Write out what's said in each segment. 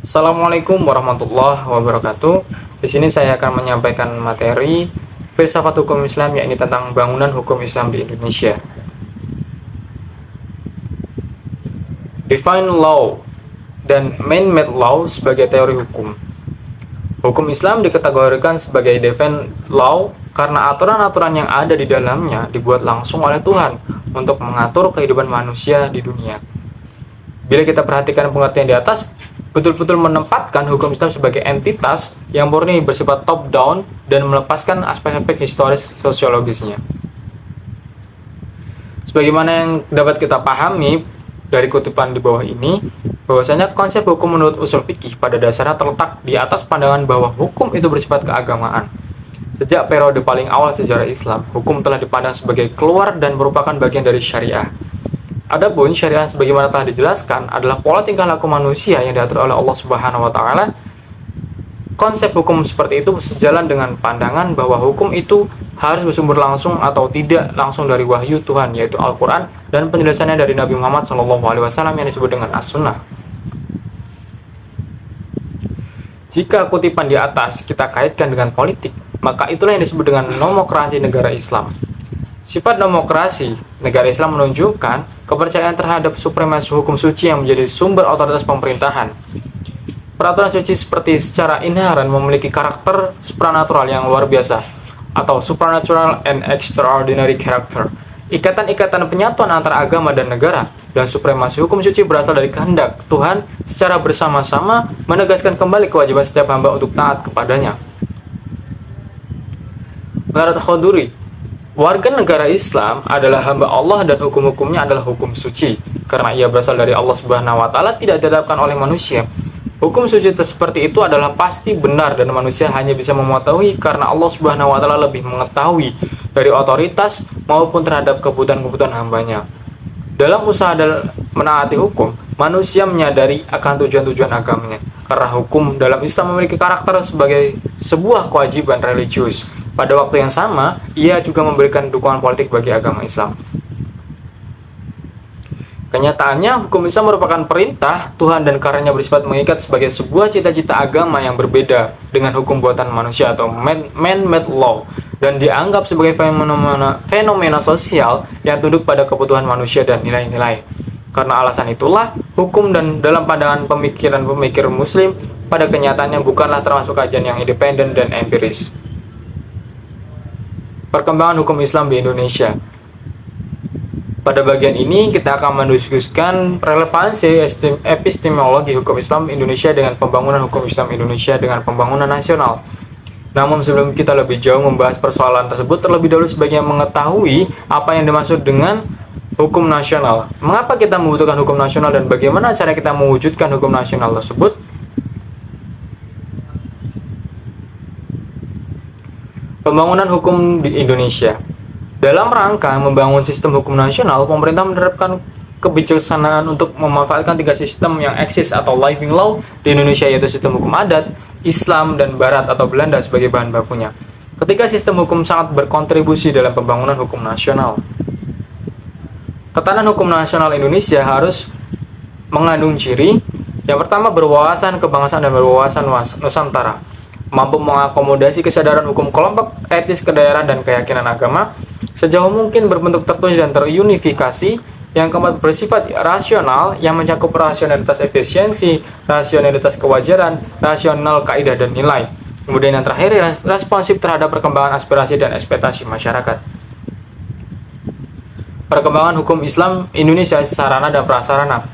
Assalamualaikum warahmatullahi wabarakatuh. Di sini saya akan menyampaikan materi filsafat hukum Islam, yakni tentang bangunan hukum Islam di Indonesia. Define law dan man-made law sebagai teori hukum. Hukum Islam dikategorikan sebagai define law karena aturan-aturan yang ada di dalamnya dibuat langsung oleh Tuhan untuk mengatur kehidupan manusia di dunia. Bila kita perhatikan pengertian di atas, betul-betul menempatkan hukum Islam sebagai entitas yang murni bersifat top down dan melepaskan aspek-aspek historis sosiologisnya. Sebagaimana yang dapat kita pahami dari kutipan di bawah ini, bahwasanya konsep hukum menurut usul fikih pada dasarnya terletak di atas pandangan bahwa hukum itu bersifat keagamaan. Sejak periode paling awal sejarah Islam, hukum telah dipandang sebagai keluar dan merupakan bagian dari syariah. Adapun syariah sebagaimana telah dijelaskan adalah pola tingkah laku manusia yang diatur oleh Allah Subhanahu wa taala. Konsep hukum seperti itu sejalan dengan pandangan bahwa hukum itu harus bersumber langsung atau tidak langsung dari wahyu Tuhan, yaitu Al-Qur'an, dan penjelasannya dari Nabi Muhammad SAW yang disebut dengan As-Sunnah. Jika kutipan di atas kita kaitkan dengan politik, maka itulah yang disebut dengan nomokrasi negara Islam. Sifat nomokrasi negara Islam menunjukkan kepercayaan terhadap supremasi hukum suci yang menjadi sumber otoritas pemerintahan. Peraturan suci seperti secara inheren memiliki karakter supranatural yang luar biasa, atau supernatural and extraordinary character. Ikatan-ikatan penyatuan antara agama dan negara, dan supremasi hukum suci berasal dari kehendak Tuhan secara bersama-sama menegaskan kembali kewajiban setiap hamba untuk taat kepadanya. Menurut Khoduri, warga negara Islam adalah hamba Allah dan hukum-hukumnya adalah hukum suci. Karena ia berasal dari Allah Subhanahu wa taala, tidak ditetapkan oleh manusia. Hukum suci seperti itu adalah pasti benar dan manusia hanya bisa mematuhi karena Allah Subhanahu wa taala lebih mengetahui dari otoritas maupun terhadap kebutuhan-kebutuhan hambanya. Dalam usaha menaati hukum, manusia menyadari akan tujuan-tujuan agamanya. Karena hukum dalam Islam memiliki karakter sebagai sebuah kewajiban religius. Pada waktu yang sama, ia juga memberikan dukungan politik bagi agama Islam. Kenyataannya, hukum Islam merupakan perintah Tuhan dan karenanya bersifat mengikat sebagai sebuah cita-cita agama yang berbeda dengan hukum buatan manusia atau man-made law, dan dianggap sebagai fenomena sosial yang tunduk pada kebutuhan manusia dan nilai-nilai. Karena alasan itulah, hukum dan dalam pandangan pemikiran-pemikir muslim pada kenyataannya bukanlah termasuk kajian yang independen dan empiris. Perkembangan hukum Islam di Indonesia. Pada bagian ini kita akan mendiskusikan relevansi epistemologi hukum Islam Indonesia dengan pembangunan hukum Islam Indonesia dengan pembangunan nasional. Namun sebelum kita lebih jauh membahas persoalan tersebut, terlebih dahulu sebaiknya mengetahui apa yang dimaksud dengan hukum nasional. Mengapa kita membutuhkan hukum nasional dan bagaimana cara kita mewujudkan hukum nasional tersebut? Pembangunan hukum di Indonesia. Dalam rangka membangun sistem hukum nasional, pemerintah menerapkan kebijaksanaan untuk memanfaatkan tiga sistem yang eksis atau living law di Indonesia, yaitu sistem hukum adat, Islam, dan Barat atau Belanda sebagai bahan bakunya. Ketiga sistem hukum sangat berkontribusi dalam pembangunan hukum nasional. Ketahanan hukum nasional Indonesia harus mengandung ciri yang pertama, berwawasan kebangsaan dan berwawasan Nusantara, mampu mengakomodasi kesadaran hukum kelompok etis kedaerahan dan keyakinan agama sejauh mungkin berbentuk tertulis dan terunifikasi. Yang keempat, bersifat rasional yang mencakup rasionalitas efisiensi, rasionalitas kewajaran, rasional kaidah dan nilai. Kemudian yang terakhir, responsif terhadap perkembangan aspirasi dan ekspektasi masyarakat. Perkembangan hukum Islam Indonesia, sarana dan prasarana.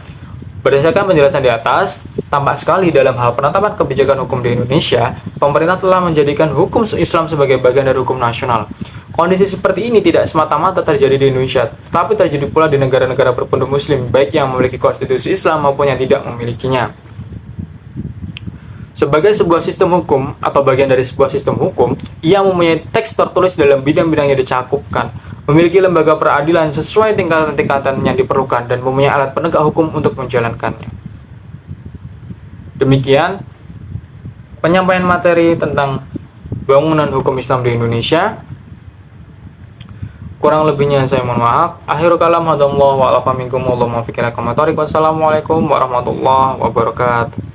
Berdasarkan penjelasan di atas, tampak sekali dalam hal penetapan kebijakan hukum di Indonesia, pemerintah telah menjadikan hukum Islam sebagai bagian dari hukum nasional. Kondisi seperti ini tidak semata-mata terjadi di Indonesia, tapi terjadi pula di negara-negara berpenduduk muslim, baik yang memiliki konstitusi Islam maupun yang tidak memilikinya. Sebagai sebuah sistem hukum atau bagian dari sebuah sistem hukum, ia mempunyai teks tertulis dalam bidang-bidang yang dicakupkan, memiliki lembaga peradilan sesuai tingkatan-tingkatan yang diperlukan, dan mempunyai alat penegak hukum untuk menjalankannya. Demikian penyampaian materi tentang bangunan hukum Islam di Indonesia. Kurang lebihnya saya mohon maaf. Akhirul kalam hadallahu wa alafa minkum wallahu muwaffiq ila aqwamit thoriq. Wassalamualaikum warahmatullahi wabarakatuh.